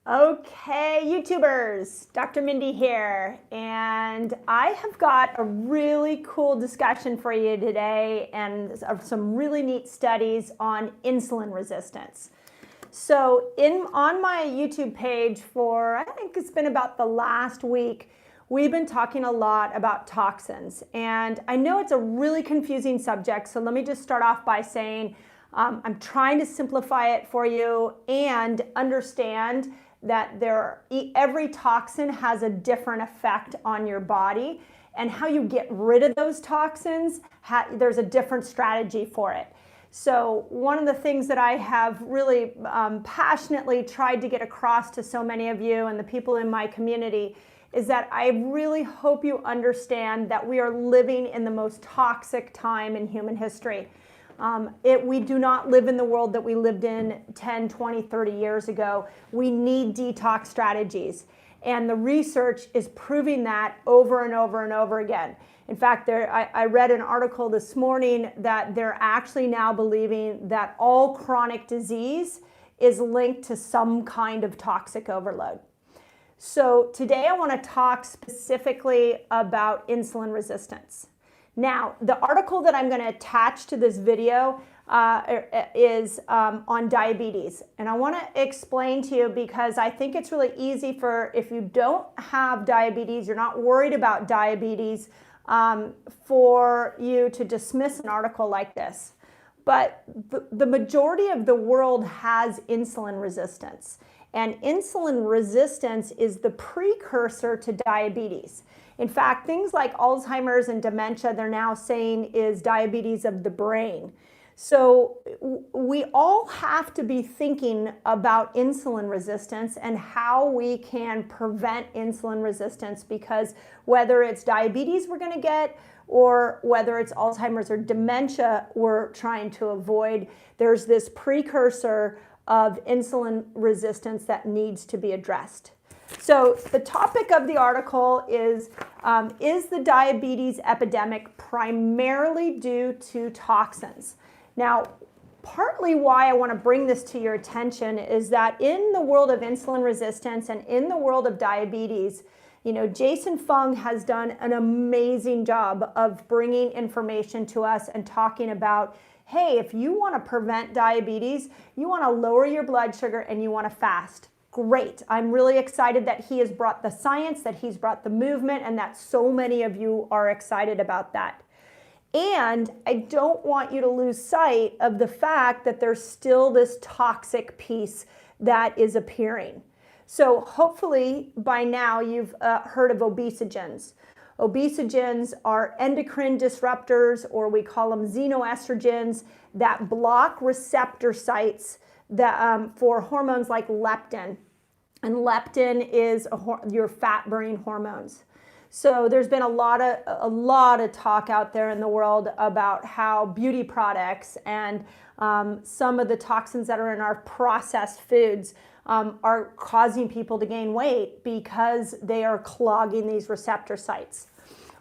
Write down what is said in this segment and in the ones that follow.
Okay, YouTubers, Dr. Mindy here, and I have got a really cool discussion for you today and some really neat studies on insulin resistance. So on my YouTube page for, I think it's been about the last week, we've been talking a lot about toxins. And I know it's a really confusing subject, so let me just start off by saying I'm trying to simplify it for you and understand that every toxin has a different effect on your body, and how you get rid of those toxins, there's a different strategy for it. So one of the things that I have really passionately tried to get across to so many of you and the people in my community is that I really hope you understand that we are living in the most toxic time in human history. We do not live in the world that we lived in 10, 20, 30 years ago. We need detox strategies. And the research is proving that over and over and over again. In fact, I read an article this morning that they're actually now believing that all chronic disease is linked to some kind of toxic overload. So today I want to talk specifically about insulin resistance. Now, the article that I'm going to attach to this video is on diabetes. And I want to explain to you because I think it's really easy if you don't have diabetes, you're not worried about diabetes, for you to dismiss an article like this. But the majority of the world has insulin resistance. And insulin resistance is the precursor to diabetes. In fact, things like Alzheimer's and dementia, they're now saying is diabetes of the brain. So we all have to be thinking about insulin resistance and how we can prevent insulin resistance, because whether it's diabetes we're going to get or whether it's Alzheimer's or dementia we're trying to avoid, there's this precursor of insulin resistance that needs to be addressed. So the topic of the article is the diabetes epidemic primarily due to toxins? Now, partly why I want to bring this to your attention is that in the world of insulin resistance and in the world of diabetes, Jason Fung has done an amazing job of bringing information to us and talking about, hey, if you want to prevent diabetes, you want to lower your blood sugar and you want to fast. Great. I'm really excited that he has brought the science, that he's brought the movement, and that so many of you are excited about that. And I don't want you to lose sight of the fact that there's still this toxic piece that is appearing. So hopefully by now you've heard of obesogens. Obesogens are endocrine disruptors, or we call them xenoestrogens, that block receptor sites for hormones like leptin. And leptin is your fat-burning hormones. So there's been a lot of talk out there in the world about how beauty products and some of the toxins that are in our processed foods are causing people to gain weight because they are clogging these receptor sites.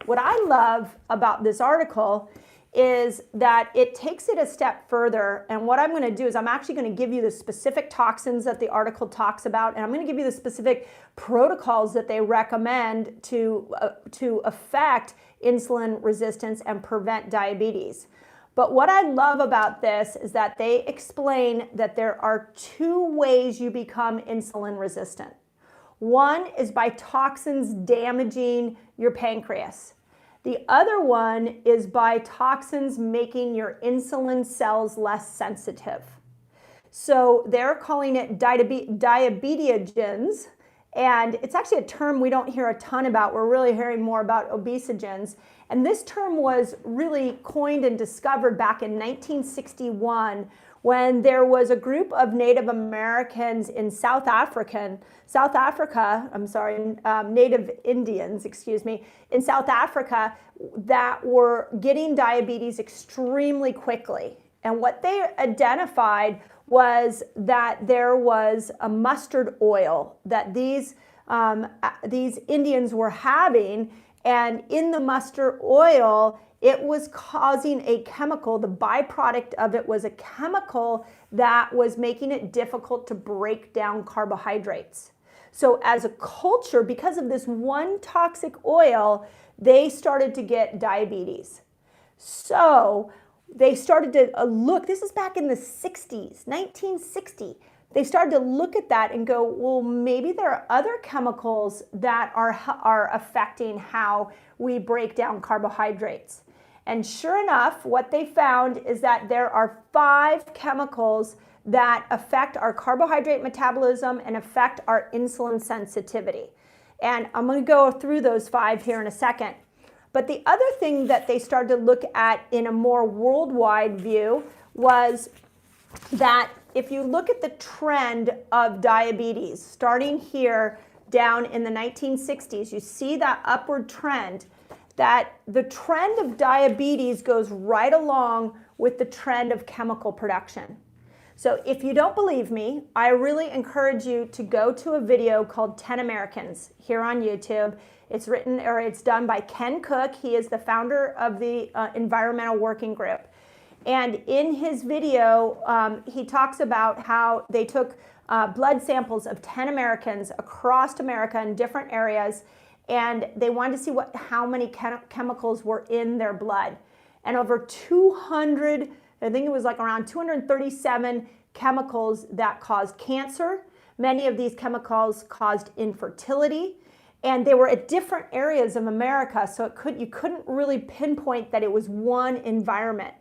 What I love about this article is that it takes it a step further, and what I'm going to do is I'm actually going to give you the specific toxins that the article talks about, and I'm going to give you the specific protocols that they recommend to affect insulin resistance and prevent diabetes. But what I love about this is that they explain that there are two ways you become insulin resistant. One is by toxins damaging your pancreas. The other one is by toxins making your insulin cells less sensitive. So they're calling it diabetogens, and it's actually a term we don't hear a ton about. We're really hearing more about obesogens. And this term was really coined and discovered back in 1961 when there was a group of Native Americans in Native Indians, in South Africa that were getting diabetes extremely quickly. And what they identified was that there was a mustard oil that these Indians were having, and in the mustard oil, it was causing a chemical, the byproduct of it was a chemical that was making it difficult to break down carbohydrates. So as a culture, because of this one toxic oil, they started to get diabetes. So they started to look, this is back in the 60s, 1960. They started to look at that and go, well, maybe there are other chemicals that are affecting how we break down carbohydrates. And sure enough, what they found is that there are 5 chemicals that affect our carbohydrate metabolism and affect our insulin sensitivity. And I'm going to go through those 5 here in a second. But the other thing that they started to look at in a more worldwide view was that if you look at the trend of diabetes, starting here down in the 1960s, you see that upward trend, that the trend of diabetes goes right along with the trend of chemical production. So if you don't believe me, I really encourage you to go to a video called 10 Americans here on YouTube. It's written, or it's done by Ken Cook. He is the founder of the Environmental Working Group. And in his video, he talks about how they took blood samples of 10 Americans across America in different areas, and they wanted to see how many chemicals were in their blood. And over 200, I think it was like around 237 chemicals that caused cancer. Many of these chemicals caused infertility, and they were at different areas of America, so you couldn't really pinpoint that it was one environment.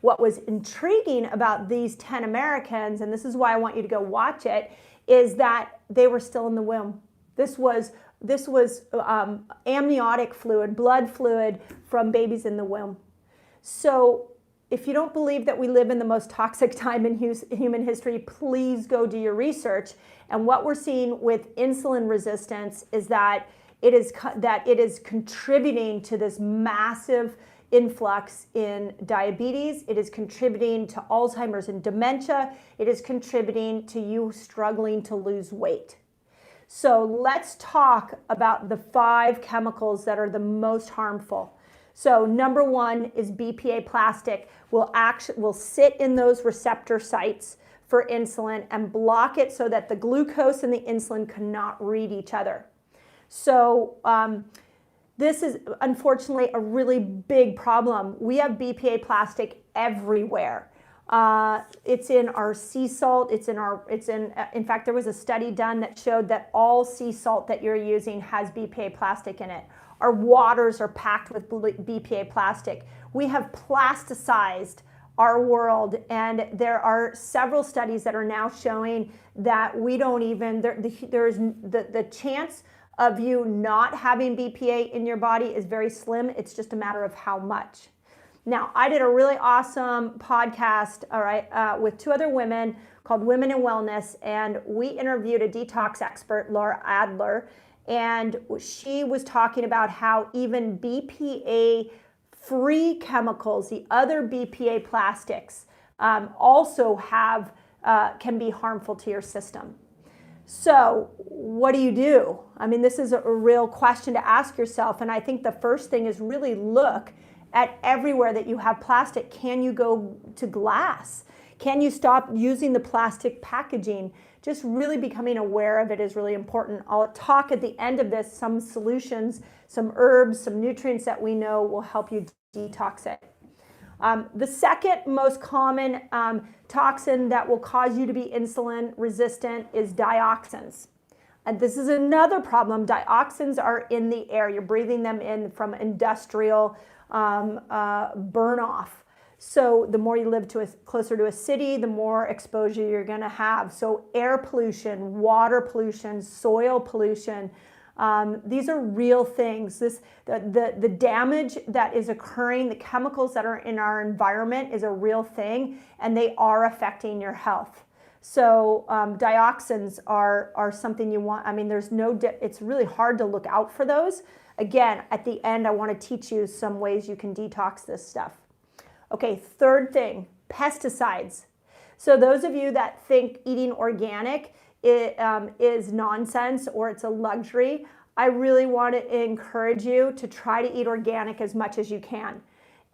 What was intriguing about these 10 Americans, and this is why I want you to go watch it, is that they were still in the womb. This was amniotic fluid, blood fluid from babies in the womb. So if you don't believe that we live in the most toxic time in human history, please go do your research. And what we're seeing with insulin resistance is that it is contributing to this massive influx in diabetes. It is contributing to Alzheimer's and dementia. It is contributing to you struggling to lose weight. So let's talk about the 5 chemicals that are the most harmful. So number 1 is BPA plastic. Will sit in those receptor sites for insulin and block it so that the glucose and the insulin cannot read each other. So this is unfortunately a really big problem. We have BPA plastic everywhere. It's in our sea salt. In fact, there was a study done that showed that all sea salt that you're using has BPA plastic in it. Our waters are packed with BPA plastic. We have plasticized our world, and there are several studies that are now showing that we don't even, there's the chance of you not having BPA in your body is very slim. It's just a matter of how much. Now, I did a really awesome podcast, with 2 other women called Women in Wellness, and we interviewed a detox expert, Laura Adler, and she was talking about how even BPA-free chemicals, the other BPA plastics, also can be harmful to your system. So what do you do? I mean, this is a real question to ask yourself, and I think the first thing is really look at everywhere that you have plastic. Can you go to glass? Can you stop using the plastic packaging? Just really becoming aware of it is really important. I'll talk at the end of this some solutions, some herbs, some nutrients that we know will help you detox it. The second most common toxin that will cause you to be insulin resistant is dioxins. And this is another problem. Dioxins are in the air. You're breathing them in from industrial burn off. So the more you live closer to a city, the more exposure you're going to have. So air pollution, water pollution, soil pollution, these are real things. The damage that is occurring, the chemicals that are in our environment is a real thing, and they are affecting your health. So dioxins are something you want. I mean, it's really hard to look out for those. Again, at the end, I want to teach you some ways you can detox this stuff. Okay, third thing, pesticides. So those of you that think eating organic is nonsense or it's a luxury, I really want to encourage you to try to eat organic as much as you can.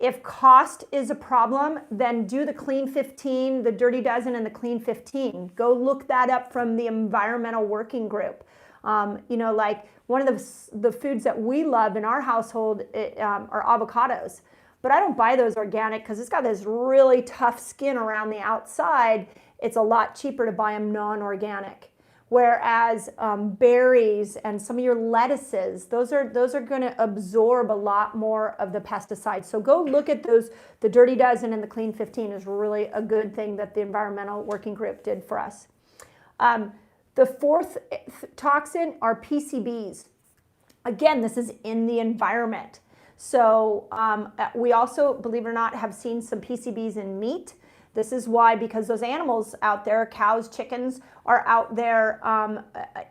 If cost is a problem, then do the Clean 15, the Dirty Dozen, and the Clean 15. Go look that up from the Environmental Working Group. You know, like one of the foods that we love in our household are avocados. But I don't buy those organic because it's got this really tough skin around the outside. It's a lot cheaper to buy them non-organic. Whereas berries and some of your lettuces, those are going to absorb a lot more of the pesticides. So go look at those. The Dirty Dozen and the Clean 15 is really a good thing that the Environmental Working Group did for us. The fourth toxin are PCBs. Again, this is in the environment. So we also, believe it or not, have seen some PCBs in meat. This is why, because those animals out there, cows, chickens, are out there,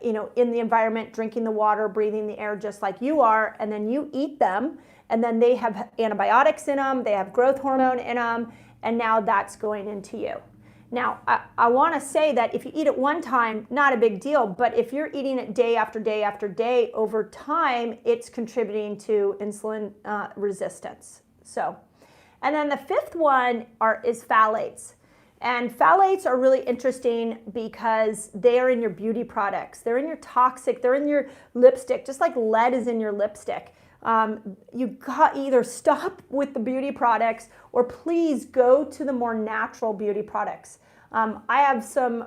you know, in the environment, drinking the water, breathing the air just like you are, and then you eat them, and then they have antibiotics in them, they have growth hormone in them, and now that's going into you. Now, I want to say that if you eat it one time, not a big deal, but if you're eating it day after day after day, over time, it's contributing to insulin resistance. So, and then the fifth one is phthalates. And phthalates are really interesting because they are in your beauty products. They're in your toxic, they're in your lipstick, just like lead is in your lipstick. You got either stop with the beauty products or please go to the more natural beauty products. I have some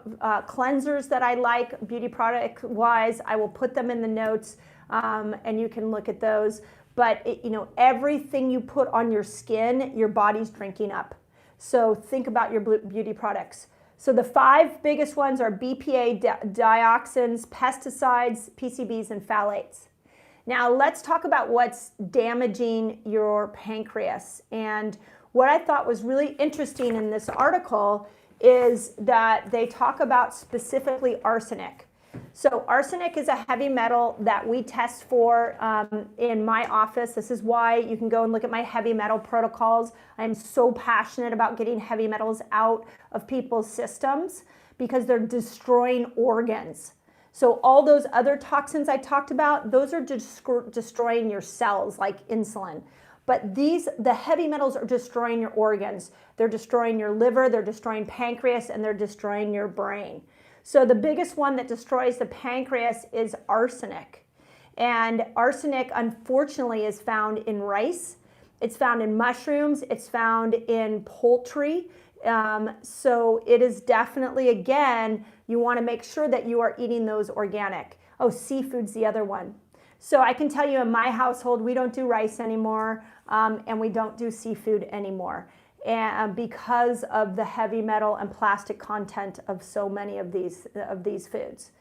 cleansers that I like beauty product wise. I will put them in the notes and you can look at those. But you know, everything you put on your skin, your body's drinking up. So think about your beauty products. So the five biggest ones are BPA, dioxins, pesticides, PCBs, and phthalates. Now let's talk about what's damaging your pancreas. And what I thought was really interesting in this article is that they talk about specifically arsenic. So arsenic is a heavy metal that we test for in my office. This is why you can go and look at my heavy metal protocols. I'm so passionate about getting heavy metals out of people's systems because they're destroying organs. So all those other toxins I talked about, those are destroying your cells like insulin. But the heavy metals are destroying your organs. They're destroying your liver, they're destroying pancreas, and they're destroying your brain. So the biggest one that destroys the pancreas is arsenic. And arsenic, unfortunately, is found in rice. It's found in mushrooms. It's found in poultry. So it is definitely, again, you want to make sure that you are eating those organic. Oh, seafood's the other one. So I can tell you in my household, we don't do rice anymore, and we don't do seafood anymore. And because of the heavy metal and plastic content of so many of these foods.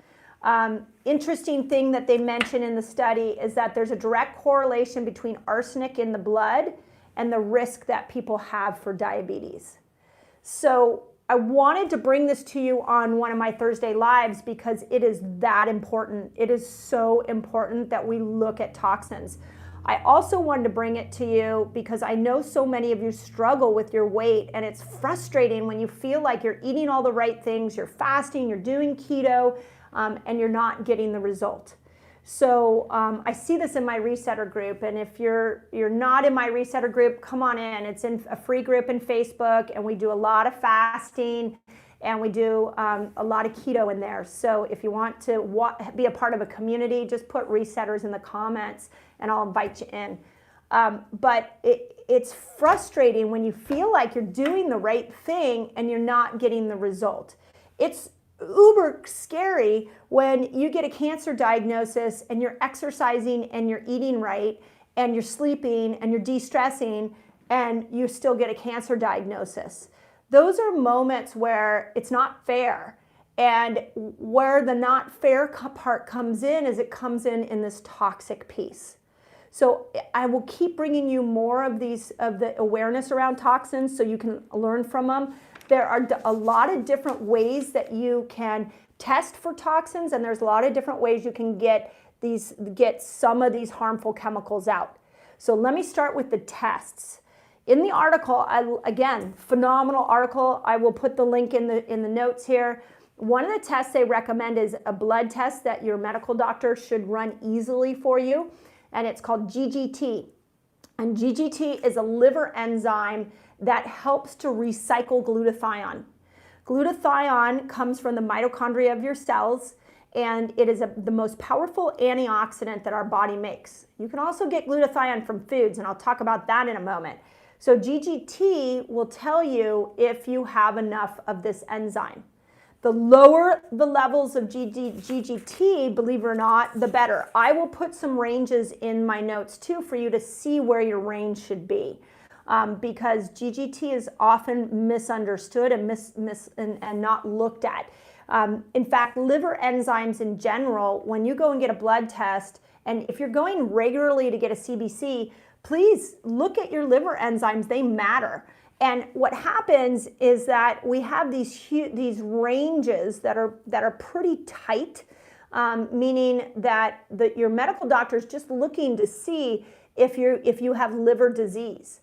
Interesting thing that they mention in the study is that there's a direct correlation between arsenic in the blood and the risk that people have for diabetes. So I wanted to bring this to you on one of my Thursday lives because it is that important. It is so important that we look at toxins. I also wanted to bring it to you because I know so many of you struggle with your weight, and it's frustrating when you feel like you're eating all the right things, you're fasting, you're doing keto, and you're not getting the result. So I see this in my resetter group, and if you're not in my resetter group, come on in. It's in a free group in Facebook, and we do a lot of fasting, and we do a lot of keto in there. So if you want to be a part of a community, just put resetters in the comments, and I'll invite you in. But it's frustrating when you feel like you're doing the right thing and you're not getting the result. It's uber scary when you get a cancer diagnosis and you're exercising and you're eating right and you're sleeping and you're de-stressing and you still get a cancer diagnosis. Those are moments where it's not fair. And where the not fair part comes in is it comes in this toxic piece. So I will keep bringing you more of the awareness around toxins so you can learn from them. There are a lot of different ways that you can test for toxins, and there's a lot of different ways you can get some of these harmful chemicals out. So let me start with the tests. In the article, again, phenomenal article. I will put the link in the notes here. One of the tests they recommend is a blood test that your medical doctor should run easily for you, and it's called GGT. And GGT is a liver enzyme that helps to recycle glutathione. Glutathione comes from the mitochondria of your cells, and it is the most powerful antioxidant that our body makes. You can also get glutathione from foods, and I'll talk about that in a moment. So GGT will tell you if you have enough of this enzyme. The lower the levels of GGT, believe it or not, the better. I will put some ranges in my notes too for you to see where your range should be, because GGT is often misunderstood and not looked at. In fact, liver enzymes in general, when you go and get a blood test, and if you're going regularly to get a CBC, please look at your liver enzymes. They matter. And what happens is that we have these ranges that are pretty tight, meaning that your medical doctor is just looking to see if you have liver disease.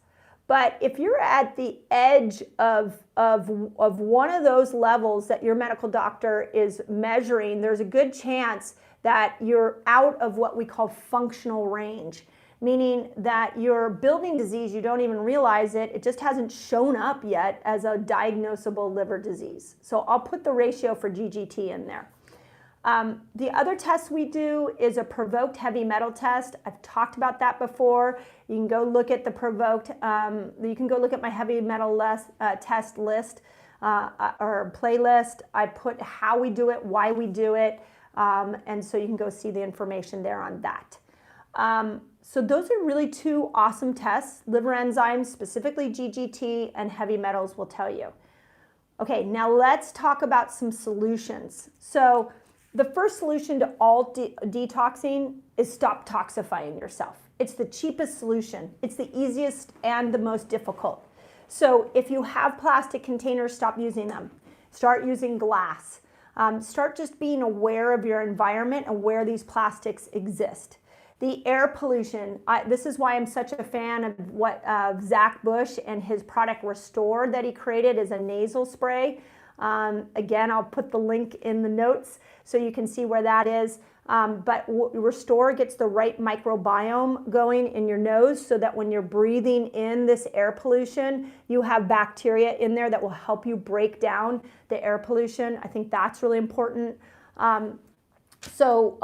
But if you're at the edge of one of those levels that your medical doctor is measuring, there's a good chance that you're out of what we call functional range, meaning that you're building disease, you don't even realize it, it just hasn't shown up yet as a diagnosable liver disease. So I'll put the ratio for GGT in there. The other test we do is a Provoked heavy metal test. I've talked about that before. You can go look at the Provoked, you can go look at my heavy metal test list or playlist. I put how we do it, why we do it, and so you can go see the information there on that. So those are really two awesome tests. Liver enzymes, specifically GGT, and heavy metals will tell you. Okay, now let's talk about some solutions. So the first solution to all detoxing is stop toxifying yourself. It's the cheapest solution. It's the easiest and the most difficult. So if you have plastic containers, stop using them. Start using glass. Start just being aware of your environment and where these plastics exist. The air pollution, this is why I'm such a fan of what Zach Bush and his product Restore that he created is a nasal spray. Again, I'll put the link in the notes so you can see where that is. But Restore gets the right microbiome going in your nose so that when you're breathing in this air pollution, you have bacteria in there that will help you break down the air pollution. I think that's really important. So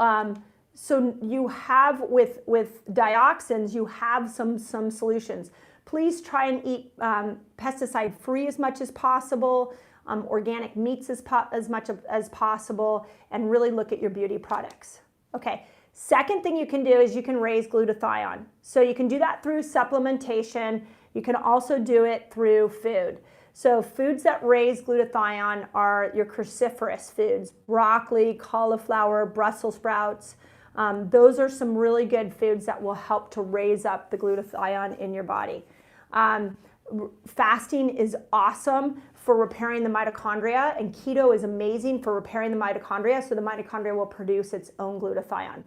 you have, with dioxins, you have some solutions. Please try and eat pesticide-free as much as possible, organic meats as much as possible, and really look at your beauty products. Okay, second thing you can do is you can raise glutathione. So you can do that through supplementation. You can also do it through food. So foods that raise glutathione are your cruciferous foods, broccoli, cauliflower, Brussels sprouts. Those are some really good foods that will help to raise up the glutathione in your body. Fasting is awesome for repairing the mitochondria, and keto is amazing for repairing the mitochondria, so the mitochondria will produce its own glutathione.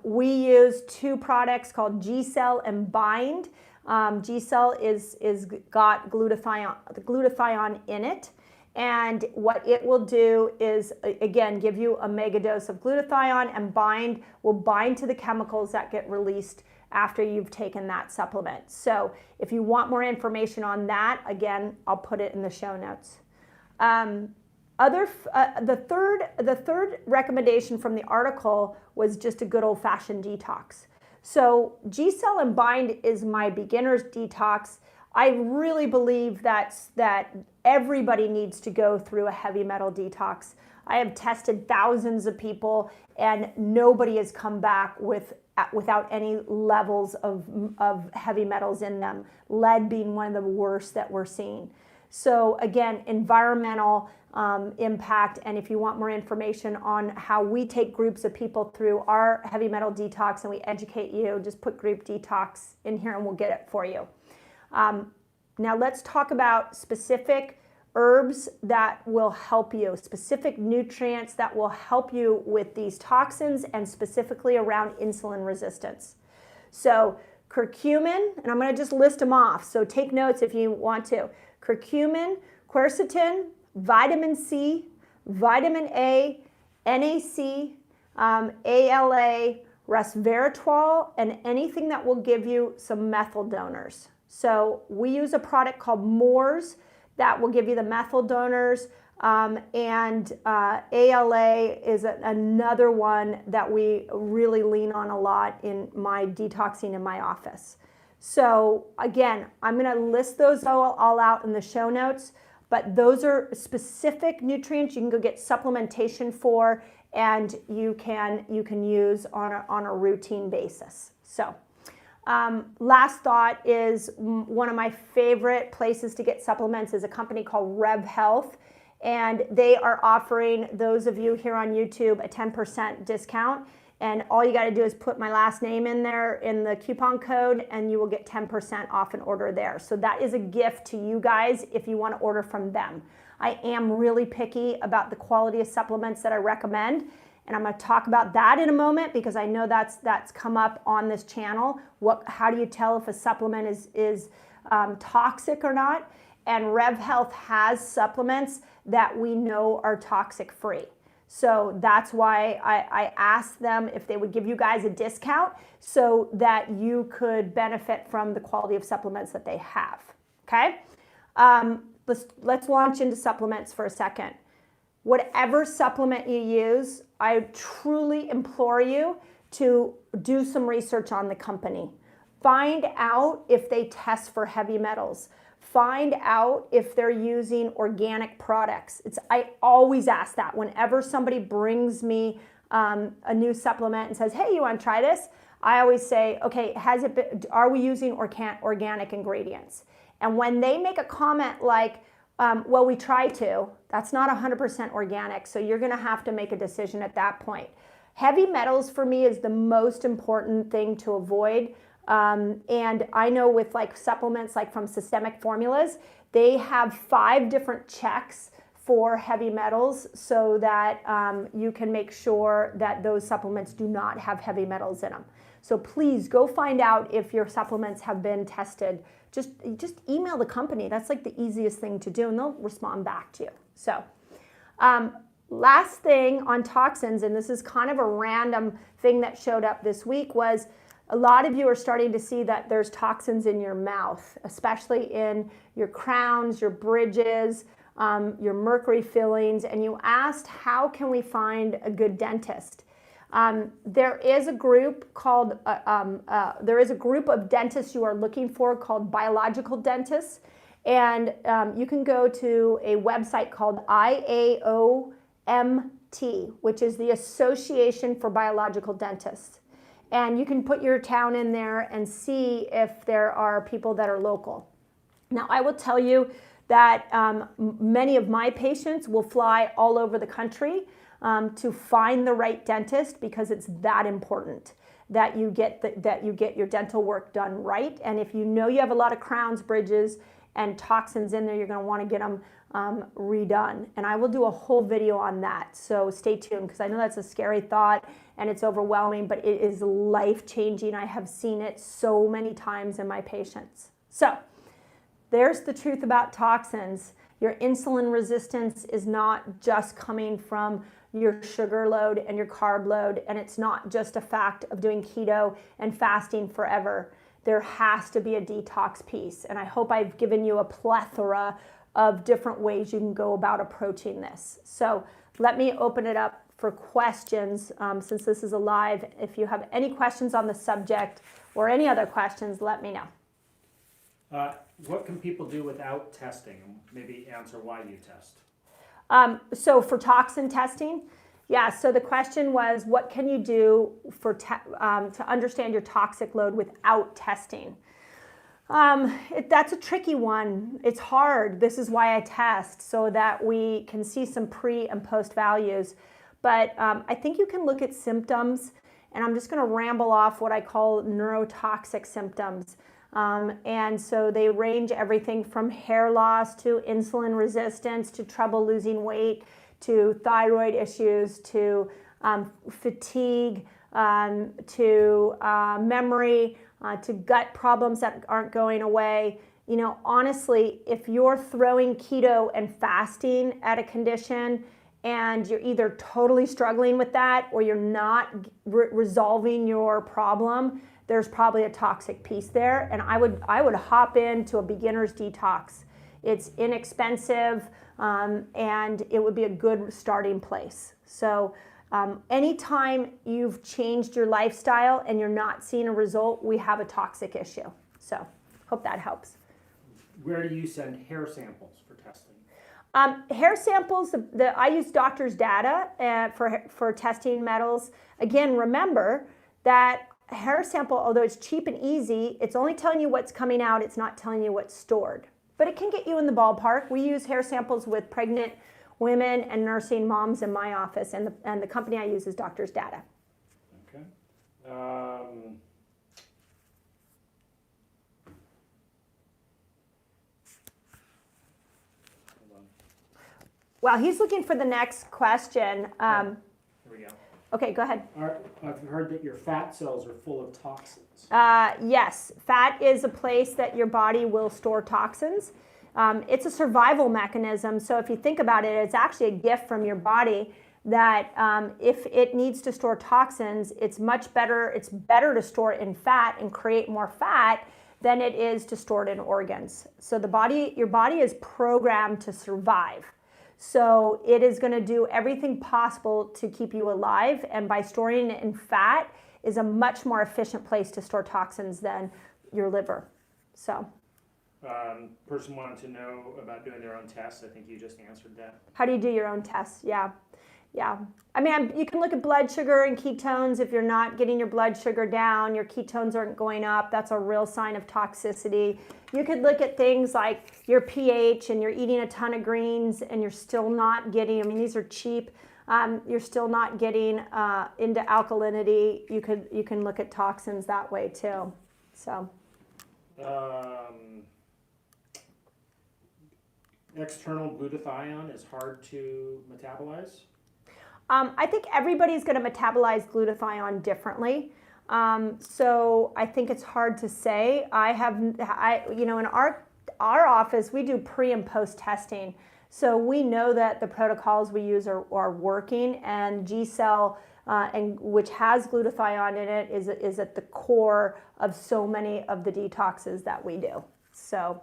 We use two products called G-Cell and Bind. G-Cell is got glutathione in it. And what it will do is, again, give you a mega dose of glutathione, and Bind will bind to the chemicals that get released after you've taken that supplement. So if you want more information on that, again, I'll put it in the show notes. The third recommendation from the article was just a good old-fashioned detox. So G-Cell and Bind is my beginner's detox. I really believe that everybody needs to go through a heavy metal detox. I have tested thousands of people, and nobody has come back without any levels of heavy metals in them, lead being one of the worst that we're seeing. So again, environmental impact, and if you want more information on how we take groups of people through our heavy metal detox and we educate you, just put group detox in here and we'll get it for you. Now let's talk about specific herbs that will help you, specific nutrients that will help you with these toxins and specifically around insulin resistance. So curcumin, and I'm going to just list them off, so take notes if you want to. Curcumin, quercetin, vitamin C, vitamin A, NAC, ALA, resveratrol, and anything that will give you some methyl donors. So we use a product called Moors that will give you the methyl donors. ALA is another one that we really lean on a lot in my detoxing in my office. So again, I'm going to list those all out in the show notes, but those are specific nutrients you can go get supplementation for, and you can use on a routine basis. So last thought is one of my favorite places to get supplements is a company called Rev Health, and they are offering those of you here on YouTube a 10% discount. And all you got to do is put my last name in there in the coupon code, and you will get 10% off an order there. So that is a gift to you guys if you want to order from them. I am really picky about the quality of supplements that I recommend, and I'm going to talk about that in a moment because I know that's come up on this channel. How do you tell if a supplement is toxic or not? And Rev Health has supplements that we know are toxic free. So that's why I asked them if they would give you guys a discount so that you could benefit from the quality of supplements that they have. Okay? Let's launch into supplements for a second. Whatever supplement you use, I truly implore you to do some research on the company. Find out if they test for heavy metals. Find out if they're using organic products. I always ask that whenever somebody brings me a new supplement and says, hey, you want to try this? I always say, okay, are we using organic ingredients? And when they make a comment like, well, we try to, that's not 100% organic, so you're going to have to make a decision at that point. Heavy metals for me is the most important thing to avoid. And I know with like supplements like from Systemic Formulas, they have 5 different checks for heavy metals so that you can make sure that those supplements do not have heavy metals in them. So please go find out if your supplements have been tested. Just email the company. That's like the easiest thing to do, and they'll respond back to you. So last thing on toxins, and this is kind of a random thing that showed up this week, was a lot of you are starting to see that there's toxins in your mouth, especially in your crowns, your bridges, your mercury fillings, and you asked, how can we find a good dentist? There is a group called, there is a group of dentists you are looking for called biological dentists, and you can go to a website called IAOMT, which is the Association for Biological Dentists. And you can put your town in there and see if there are people that are local. Now, I will tell you that many of my patients will fly all over the country to find the right dentist because it's that important that you get your dental work done right. And if you know you have a lot of crowns, bridges, and toxins in there, you're going to want to get them redone. And I will do a whole video on that. So stay tuned because I know that's a scary thought and it's overwhelming, but it is life-changing. I have seen it so many times in my patients. So there's the truth about toxins. Your insulin resistance is not just coming from your sugar load and your carb load, and it's not just a fact of doing keto and fasting forever. There has to be a detox piece, and I hope I've given you a plethora of different ways you can go about approaching this. So let me open it up for questions since this is a live. If you have any questions on the subject or any other questions, let me know. What can people do without testing? Maybe answer why you test. So for toxin testing, yeah, so the question was, what can you do for to understand your toxic load without testing? That's a tricky one. It's hard. This is why I test, so that we can see some pre and post values. But I think you can look at symptoms, and I'm just going to ramble off what I call neurotoxic symptoms. And so they range everything from hair loss to insulin resistance to trouble losing weight to thyroid issues to fatigue to memory to gut problems that aren't going away. You know, honestly, if you're throwing keto and fasting at a condition and you're either totally struggling with that or you're not resolving your problem, there's probably a toxic piece there. And I would hop into a beginner's detox. It's inexpensive. and it would be a good starting place. So anytime you've changed your lifestyle and you're not seeing a result, we have a toxic issue. So hope that helps. Where do you send hair samples for testing? Hair samples, I use doctor's data for testing metals. Again, remember that a hair sample, although it's cheap and easy, it's only telling you what's coming out, it's not telling you what's stored. But it can get you in the ballpark. We use hair samples with pregnant women and nursing moms in my office, and the company I use is doctor's data. Okay. While he's looking for the next question, Here we go. okay, go ahead. I've heard that your fat cells are full of toxins. Yes, fat is a place that your body will store toxins. It's a survival mechanism, so if you think about it, it's actually a gift from your body that if it needs to store toxins, it's better to store it in fat and create more fat than it is to store it in organs. So your body is programmed to survive. So it is going to do everything possible to keep you alive, and by storing it in fat is a much more efficient place to store toxins than your liver. So. Person wanted to know about doing their own tests. I think you just answered that. How do you do your own tests? Yeah. I mean, you can look at blood sugar and ketones. If you're not getting your blood sugar down, your ketones aren't going up, that's a real sign of toxicity. You could look at things like your pH, and you're eating a ton of greens and you're still not getting, I mean, these are cheap, you're still not getting into alkalinity. You can look at toxins that way too. So. External glutathione is hard to metabolize? I think everybody's going to metabolize glutathione differently. So I think it's hard to say. In our office, we do pre and post testing. So we know that the protocols we use are working, and G-Cell, which has glutathione in it, is at the core of so many of the detoxes that we do. So.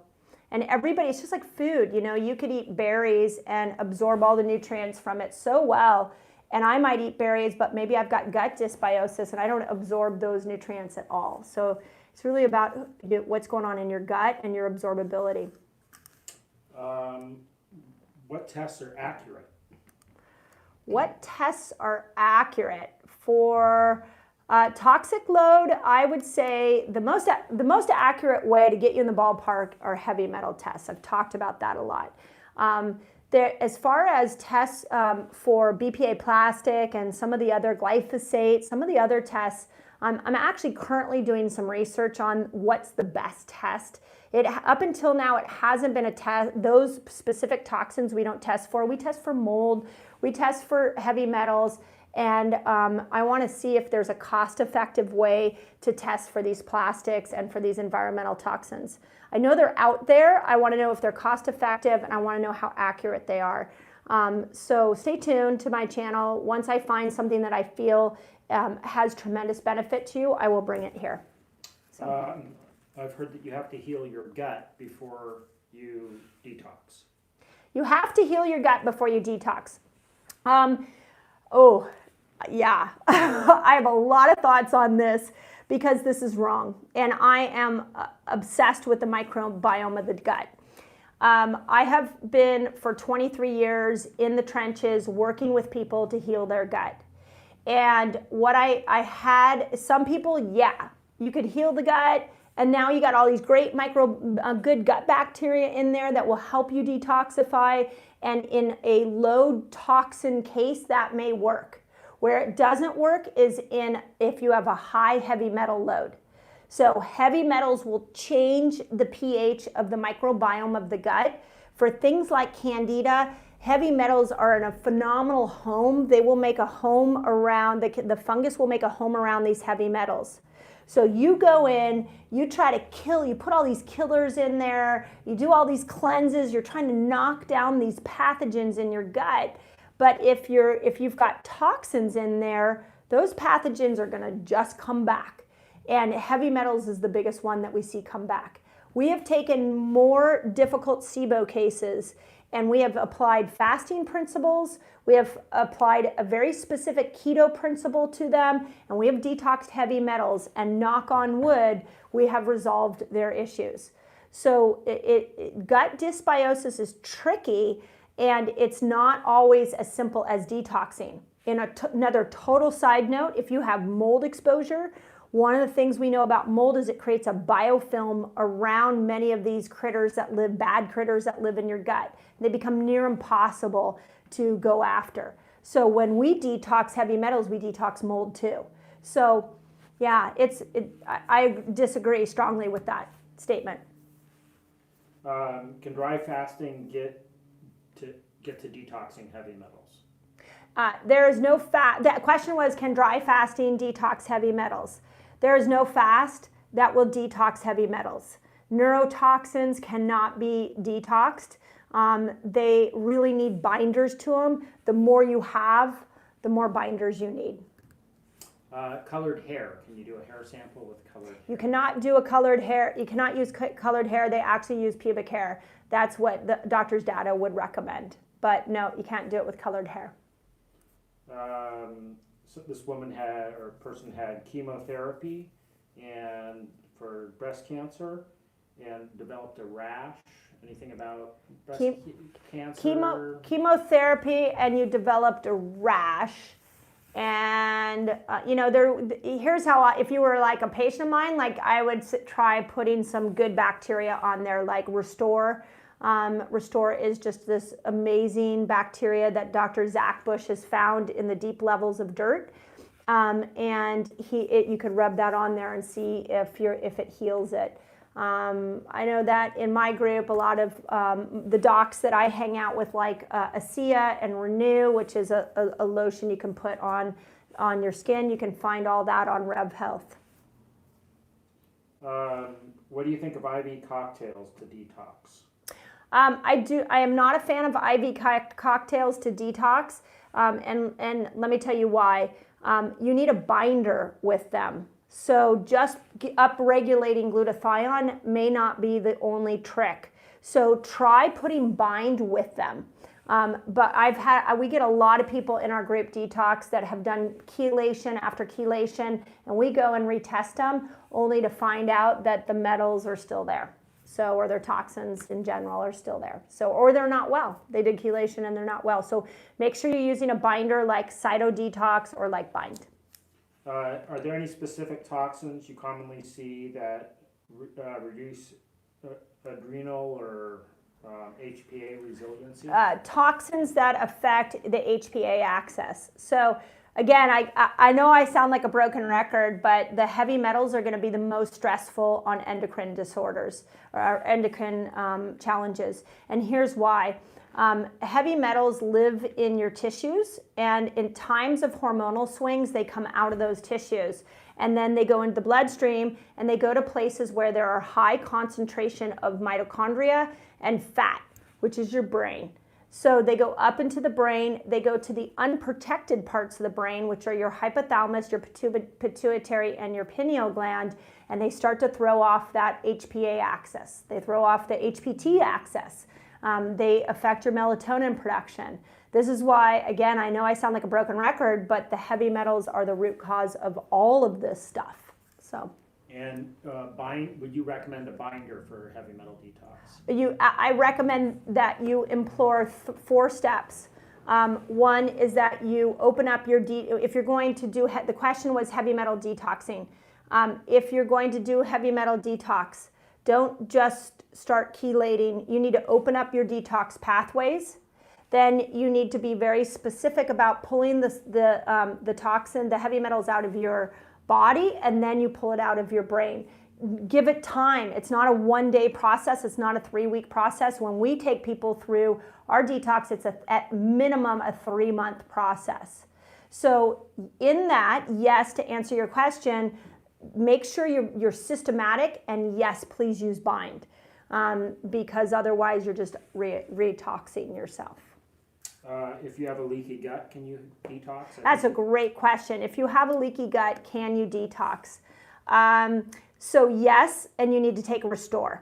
And everybody, it's just like food, you could eat berries and absorb all the nutrients from it so well. And I might eat berries, but maybe I've got gut dysbiosis and I don't absorb those nutrients at all. So it's really about what's going on in your gut and your absorbability. What tests are accurate? What tests are accurate? For toxic load, I would say the most accurate way to get you in the ballpark are heavy metal tests. I've talked about that a lot. As far as tests for BPA plastic and some of the other glyphosate, some of the other tests, I'm actually currently doing some research on what's the best test. Up until now, it hasn't been a test. Those specific toxins we don't test for. We test for mold, we test for heavy metals, and I want to see if there's a cost-effective way to test for these plastics and for these environmental toxins. I know they're out there. I want to know if they're cost-effective, and I want to know how accurate they are. So stay tuned to my channel. Once I find something that I feel has tremendous benefit to you, I will bring it here. So. I've heard that you have to heal your gut before you detox. You have to heal your gut before you detox. Yeah, I have a lot of thoughts on this because this is wrong. And I am obsessed with the microbiome of the gut. I have been for 23 years in the trenches working with people to heal their gut. And what I had, some people, yeah, you could heal the gut, and now you got all these great good gut bacteria in there that will help you detoxify. And in a low toxin case, that may work. Where it doesn't work is if you have a high heavy metal load. So heavy metals will change the pH of the microbiome of the gut. For things like Candida, heavy metals are in a phenomenal home. They will make a home around, the fungus will make a home around these heavy metals. So you go in, you try to kill, you put all these killers in there, you do all these cleanses, you're trying to knock down these pathogens in your gut. But if you've got toxins in there, those pathogens are gonna just come back. And heavy metals is the biggest one that we see come back. We have taken more difficult SIBO cases and we have applied fasting principles. We have applied a very specific keto principle to them, and we have detoxed heavy metals, and knock on wood, we have resolved their issues. So gut dysbiosis is tricky, and it's not always as simple as detoxing. Another total side note, if you have mold exposure, one of the things we know about mold is it creates a biofilm around many of these critters that live, bad critters that live in your gut. They become near impossible to go after. So when we detox heavy metals, we detox mold too. So yeah, I disagree strongly with that statement. Can dry fasting get to detoxing heavy metals? There is no fast. That question was, can dry fasting detox heavy metals? There is no fast that will detox heavy metals. Neurotoxins cannot be detoxed. They really need binders to them. The more you have, the more binders you need. Colored hair. Can you do a hair sample with colored hair? You cannot do a colored hair. You cannot use colored hair. They actually use pubic hair. That's what the doctor's data would recommend. But no, you can't do it with colored hair. So this woman person had chemotherapy and for breast cancer and developed a rash. Anything about breast cancer? Chemotherapy, and you developed a rash. And here's how if you were like a patient of mine, like I would try putting some good bacteria on there, like Restore. Restore is just this amazing bacteria that Dr. Zach Bush has found in the deep levels of dirt, and you could rub that on there and see if it heals it. I know that in my group, a lot of the docs that I hang out with, like ASEA and Renew, which is a lotion you can put on your skin. You can find all that on Rev Health. What do you think of IV cocktails to detox? I am not a fan of IV cocktails to detox, and let me tell you why. You need a binder with them. So just upregulating glutathione may not be the only trick. So try putting bind with them. But we get a lot of people in our group detox that have done chelation after chelation, and we go and retest them only to find out that the metals are still there. So, or their toxins in general are still there. So, or they're not well. They did chelation and they're not well. So make sure you're using a binder like Cytodetox or like Bind. Are there any specific toxins you commonly see that reduce adrenal or HPA resiliency? Toxins that affect the HPA axis. So again, I know I sound like a broken record, but the heavy metals are going to be the most stressful on endocrine disorders or endocrine challenges. And here's why. Heavy metals live in your tissues, and in times of hormonal swings, they come out of those tissues. And then they go into the bloodstream, and they go to places where there are high concentration of mitochondria and fat, which is your brain. So they go up into the brain, they go to the unprotected parts of the brain, which are your hypothalamus, your pituitary, and your pineal gland, and they start to throw off that HPA axis. They throw off the HPT axis. They affect your melatonin production. This is why, again, I know I sound like a broken record, but the heavy metals are the root cause of all of this stuff. So. And would you recommend a binder for heavy metal detox? I recommend that you implore 4 steps. One is that you open up your, if you're going to do, the question was heavy metal detoxing. If you're going to do heavy metal detox, don't just start chelating. You need to open up your detox pathways. Then you need to be very specific about pulling the toxin, the heavy metals out of your body, and then you pull it out of your brain. Give it time. It's not a one-day process. It's not a 3-week process. When we take people through our detox, it's at minimum a 3-month process. So in that, yes, to answer your question, make sure you're systematic, and yes, please use bind, because otherwise you're just retoxing yourself. If you have a leaky gut, can you detox? That's a great question. If you have a leaky gut, can you detox? So yes, and you need to take a Restore.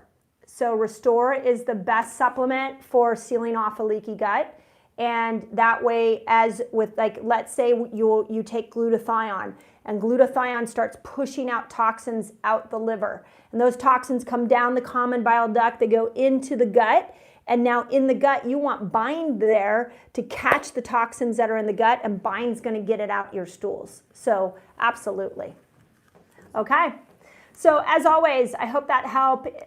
So Restore is the best supplement for sealing off a leaky gut. And that way, as with, like, let's say you take glutathione, and glutathione starts pushing out toxins out the liver. And those toxins come down the common bile duct, they go into the gut, and now in the gut, you want Bind there to catch the toxins that are in the gut, and Bind's gonna get it out your stools. So absolutely. Okay. So as always, I hope that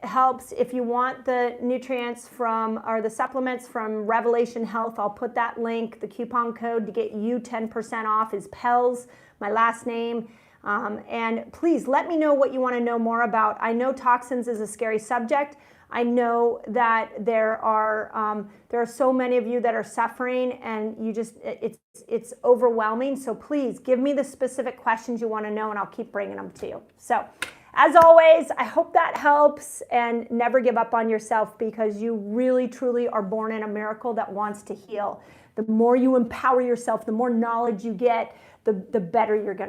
helps. If you want the nutrients from, or the supplements from Revelation Health, I'll put that link. The coupon code to get you 10% off is PELS, my last name. And please let me know what you want to know more about. I know toxins is a scary subject. I know that there are so many of you that are suffering, and it's overwhelming. So please give me the specific questions you want to know, and I'll keep bringing them to you. So as always, I hope that helps, and never give up on yourself, because you really, truly are born in a miracle that wants to heal. The more you empower yourself, the more knowledge you get, the better you're going to